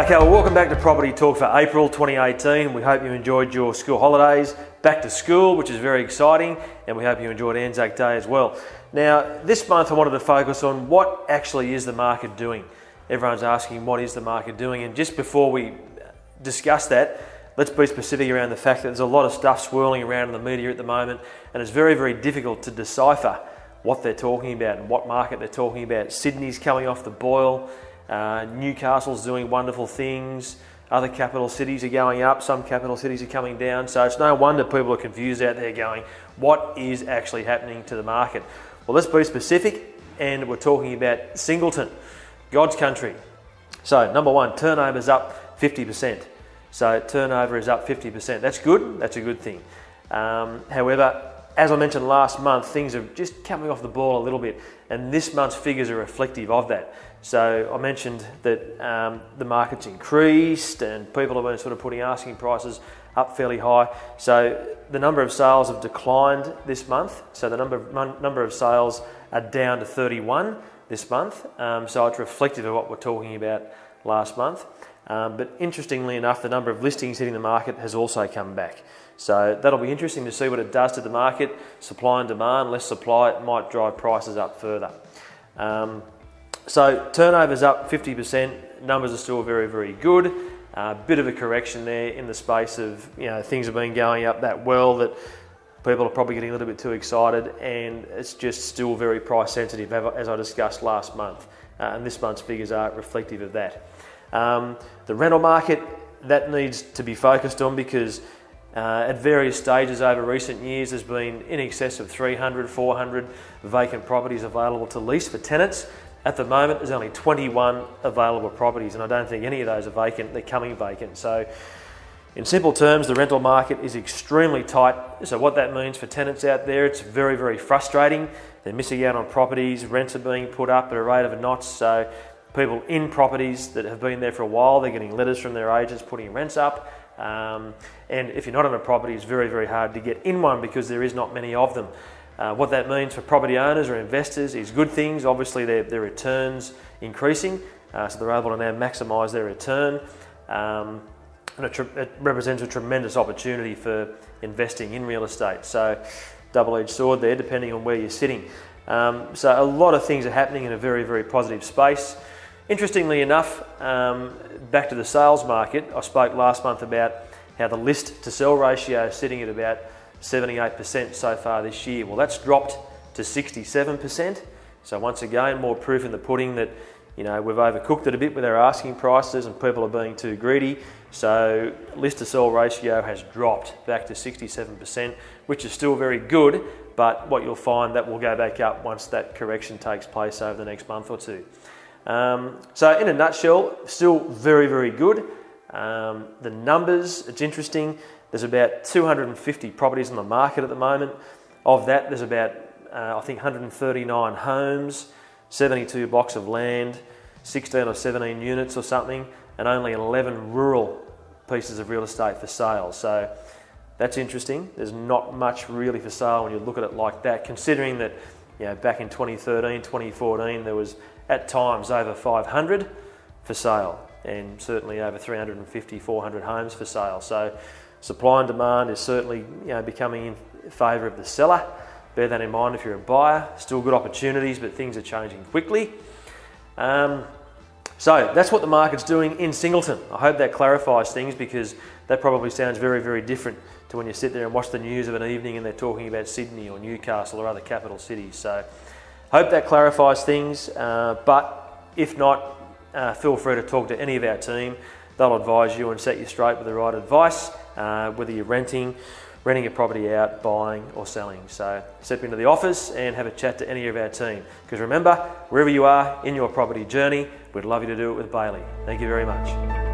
Okay, well, welcome back to Property Talk for April 2018. We hope you enjoyed your school holidays, back to school, which is very exciting, and we hope you enjoyed Anzac Day as well. Now, this month I wanted to focus on what actually is the market doing. Everyone's asking what is the market doing, and just before we discuss that, let's be specific around the fact that there's a lot of stuff swirling around in the media at the moment, and it's very, very difficult to decipher what they're talking about and what market they're talking about. Sydney's coming off the boil. Newcastle's doing wonderful things. Other capital cities are going up. Some capital cities are coming down. So it's no wonder people are confused out there going, what is actually happening to the market? Well, let's be specific, and we're talking about Singleton, God's country. So number one, turnover's up 50%. So turnover is up 50%. That's good. That's a good thing. However, as I mentioned last month, things are just coming off the ball a little bit, and this month's figures are reflective of that. So I mentioned that the market's increased and people have been sort of putting asking prices up fairly high. So the number of sales have declined this month. So the number of sales are down to 31 this month. So it's reflective of what we're talking about last month. But interestingly enough, the number of listings hitting the market has also come back. So that'll be interesting to see what it does to the market. Supply and demand, less supply, it might drive prices up further. So turnover's up 50%, numbers are still very, very good. Bit of a correction there in the space of, things have been going up that well that people are probably getting a little bit too excited, and it's just still very price sensitive, as I discussed last month. And this month's figures are reflective of that. The rental market, that needs to be focused on because at various stages over recent years there's been in excess of 300, 400 vacant properties available to lease for tenants. At the moment there's only 21 available properties, and I don't think any of those are vacant, they're coming vacant. So in simple terms, the rental market is extremely tight. So what that means for tenants out there, it's very, very frustrating. They're missing out on properties, rents are being put up at a rate of knots. So people in properties that have been there for a while, they're getting letters from their agents putting rents up. And if you're not on a property, it's very, very hard to get in one because there is not many of them. What that means for property owners or investors is good things. Obviously, their returns increasing, so they're able to now maximise their return. And it represents a tremendous opportunity for investing in real estate. So double-edged sword there, depending on where you're sitting. So a lot of things are happening in a very, very positive space. Interestingly enough, back to the sales market, I spoke last month about how the list to sell ratio is sitting at about 78% so far this year. Well, that's dropped to 67%. So once again, more proof in the pudding that we've overcooked it a bit with our asking prices and people are being too greedy. So list to sell ratio has dropped back to 67%, which is still very good, but what you'll find that will go back up once that correction takes place over the next month or two. So in a nutshell, still very, very good. The numbers, it's interesting. There's about 250 properties on the market at the moment. Of that, there's about, 139 homes, 72 blocks of land, 16 or 17 units or something, and only 11 rural pieces of real estate for sale. So that's interesting. There's not much really for sale when you look at it like that, considering that back in 2013, 2014, there was at times over 500 for sale, and certainly over 350, 400 homes for sale. So supply and demand is certainly becoming in favour of the seller. Bear that in mind if you're a buyer. Still good opportunities, but things are changing quickly. So that's what the market's doing in Singleton. I hope that clarifies things, because that probably sounds very, very different to when you sit there and watch the news of an evening and they're talking about Sydney or Newcastle or other capital cities. So hope that clarifies things, but if not, feel free to talk to any of our team. They'll advise you and set you straight with the right advice, whether you're renting a property out, buying or selling. So step into the office and have a chat to any of our team. Because remember, wherever you are in your property journey, we'd love you to do it with Bailey. Thank you very much.